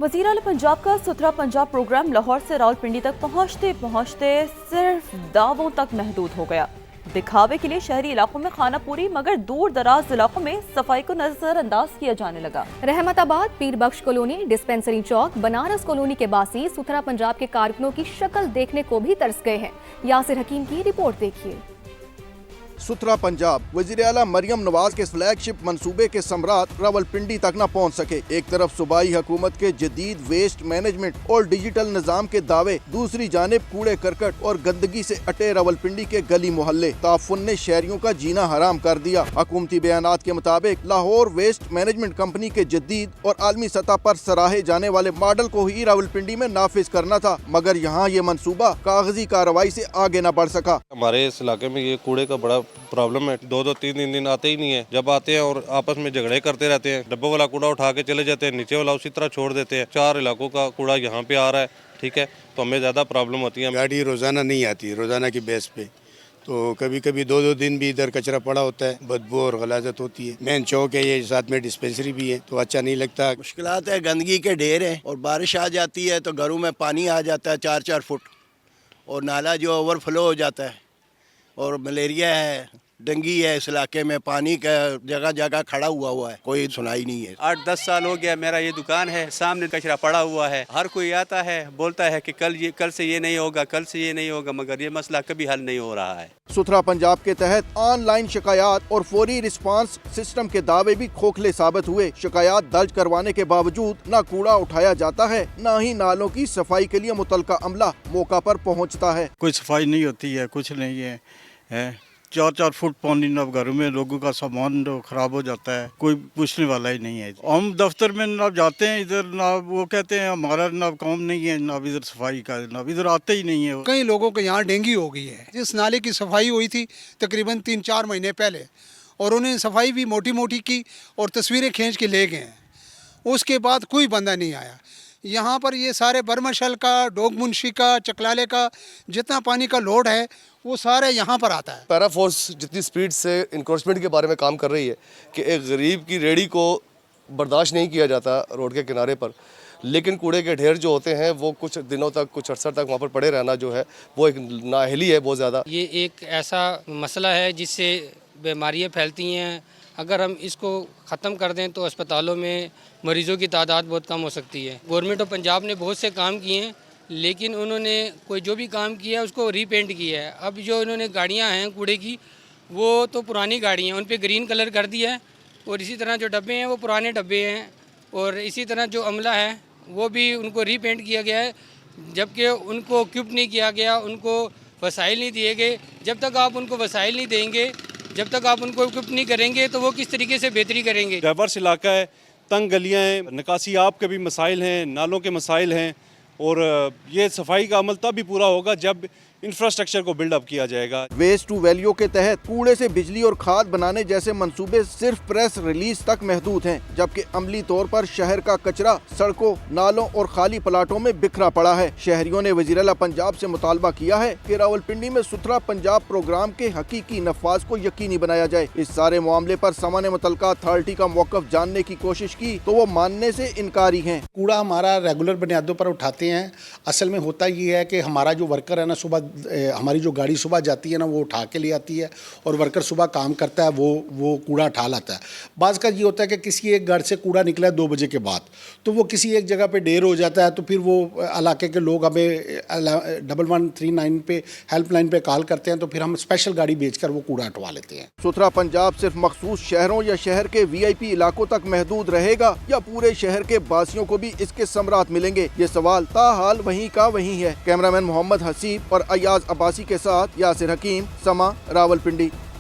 वज़ीर आला पंजाब का सुथरा पंजाब प्रोग्राम लाहौर से रावलपिंडी तक पहुंचते पहुंचते सिर्फ दावों तक महदूद हो गया। दिखावे के लिए शहरी इलाकों में खाना पूरी, मगर दूर दराज इलाकों में सफाई को नजरअंदाज किया जाने लगा। रहमताबाद, पीर बख्श कॉलोनी, डिस्पेंसरी चौक, बनारस कॉलोनी के बासी सुथरा पंजाब के कारकुनों की शक्ल देखने को भी तरस गए हैं। यासिर हकीम की रिपोर्ट देखिए। सुथरा पंजाब वज़ीर आला मरियम नवाज के फ्लैगशिप मंसूबे के सम्राट रावलपिंडी तक न पहुंच सके। एक तरफ सूबाई हुकूमत के जदीद वेस्ट मैनेजमेंट और डिजिटल निज़ाम के दावे, दूसरी जानिब कूड़े करकट और गंदगी से अटे रावलपिंडी के गली मोहल्ले ताफुन ने शहरियों का जीना हराम कर दिया। हुकूमती बयानात के मुताबिक लाहौर वेस्ट मैनेजमेंट कंपनी के जदीद और आलमी सतह पर सराहे जाने वाले मॉडल को ही रावलपिंडी में नाफिज करना था, मगर यहाँ ये मंसूबा कागजी कार्रवाई से आगे न बढ़ सका। हमारे इस इलाके में ये कूड़े का बड़ा प्रॉब्लम है। दो तीन दिन आते ही नहीं है। जब आते हैं और आपस में झगड़े करते रहते हैं, डब्बों वाला कूड़ा उठा के चले जाते हैं, नीचे वाला उसी तरह छोड़ देते हैं। 4 इलाकों का कूड़ा यहाँ पे आ रहा है, ठीक है, तो हमें ज़्यादा प्रॉब्लम होती है। गाड़ी रोज़ाना नहीं आती, रोज़ाना की बेस पे, तो कभी कभी 2 दिन भी इधर कचरा पड़ा होता है, बदबू और गलाजत होती है। मेन चौक है, ये साथ में डिस्पेंसरी भी है, तो अच्छा नहीं लगता। मुश्किलात है, गंदगी के ढेर है, और बारिश आ जाती है तो घरों में पानी आ जाता है 4-4 फुट, और नाला जो ओवरफ्लो हो जाता है, और मलेरिया है, डेंगी है। इस इलाके में पानी का जगह जगह खड़ा हुआ है, कोई सुनाई नहीं है। 8-10 साल हो गया मेरा ये दुकान है, सामने कचरा पड़ा हुआ है। हर कोई आता है, बोलता है कि कल से ये नहीं होगा, कल से ये नहीं होगा, मगर ये मसला कभी हल नहीं हो रहा है। सुथरा पंजाब के तहत ऑनलाइन शिकायत और फौरी रिस्पांस सिस्टम के दावे भी खोखले साबित हुए। शिकायत दर्ज करवाने के बावजूद न कूड़ा उठाया जाता है, न ही नालों की सफाई के लिए मुतलका अमला मौका पर पहुँचता है। कोई सफाई नहीं होती है, कुछ नहीं है 4-4 फुट पानी न घरों में, लोगों का सामान खराब हो जाता है, कोई पूछने वाला ही नहीं है। हम दफ्तर में ना जाते हैं, इधर ना वो कहते हैं हमारा ना काम नहीं है, ना इधर सफाई का, ना इधर आते ही नहीं है। कई लोगों के यहाँ डेंगू हो गई है। जिस नाले की सफाई हुई थी तकरीबन 3-4 महीने पहले, और उन्हें सफाई भी मोटी मोटी की और तस्वीरें खींच के ले गए हैं। उसके बाद कोई बंदा नहीं आया। यहाँ पर ये सारे बरमशल का, डोग मुंशी का, चकलाले का जितना पानी का लोड है वो सारे यहाँ पर आता है। पैरा फोर्स जितनी स्पीड से इंक्रोचमेंट के बारे में काम कर रही है कि एक गरीब की रेड़ी को बर्दाश्त नहीं किया जाता रोड के किनारे पर, लेकिन कूड़े के ढेर जो होते हैं वो कुछ दिनों तक, कुछ अरसा तक वहाँ पर पड़े रहना जो है वो एक नाअहली है बहुत ज़्यादा। ये एक ऐसा मसला है जिससे बीमारियाँ फैलती हैं। अगर हम इसको ख़त्म कर दें तो अस्पतालों में मरीज़ों की तादाद बहुत कम हो सकती है। गवर्नमेंट ऑफ पंजाब ने बहुत से काम किए हैं, लेकिन उन्होंने कोई जो भी काम किया है उसको रीपेंट किया है। अब जो इन्होंने गाड़ियां हैं कूड़े की, वो तो पुरानी गाड़ियां हैं, उन पे ग्रीन कलर कर दिया है, और इसी तरह जो डब्बे हैं वो पुराने डब्बे हैं, और इसी तरह जो अमला है वो भी उनको रीपेंट किया गया है, जबकि उनको इक्विप नहीं किया गया, उनको वसाइल नहीं दिए गए। जब तक आप उनको वसाइल नहीं देंगे, जब तक आप उनको इक्विप नहीं करेंगे, तो वो किस तरीके से बेहतरी करेंगे। डाइवर्स इलाका है, तंग गलियाँ हैं, निकासी आप के भी मसाइल हैं, नालों के मसाइल हैं, और ये सफाई का अमल तब भी पूरा होगा जब इंफ्रास्ट्रक्चर को बिल्डअप किया जाएगा। वेस्ट टू वैल्यू के तहत कूड़े से बिजली और खाद बनाने जैसे मंसूबे सिर्फ प्रेस रिलीज तक महदूद हैं, जबकि अमली तौर पर शहर का कचरा सड़कों, नालों और खाली प्लाटों में बिखरा पड़ा है। शहरियों ने वज़ीर आला पंजाब से मुतालबा किया है कि रावलपिंडी में सुथरा पंजाब प्रोग्राम के हकीकी नफाज को यकीनी बनाया जाए। इस सारे मामले पर सामान्य मुतलका अथॉरिटी का मौक़िफ़ जानने की कोशिश की तो वो मानने से इनकारी हैं। कूड़ा हमारा रेगुलर बुनियादों पर उठाते हैं। असल में होता ये है कि हमारा जो वर्कर है ना, सुबह हमारी जो गाड़ी सुबह जाती है ना, वो उठा के ले आती है, और वर्कर सुबह काम करता है, वो कूड़ा उठा लाता है। बाज़ का ये होता है कि किसी एक घर से कूड़ा निकला है 2 बजे के बाद, तो वो किसी एक जगह पे ढेर हो जाता है, तो फिर वो इलाके के लोग हमें 1139 पे हेल्पलाइन पे कॉल करते हैं, तो फिर हम स्पेशल गाड़ी भेजकर वो कूड़ा हटवा लेते हैं। सुथरा पंजाब सिर्फ मखसूस शहरों या शहर के VIP इलाकों तक महदूद रहेगा या पूरे शहर के बासियों को भी इसके समरात मिलेंगे? ये सवाल ताहाल वहीं का वहीं है। कैमरामैन मोहम्मद हसीब और अयाज अब्बासी के साथ यासिर हकीम, समा, रावलपिंडी।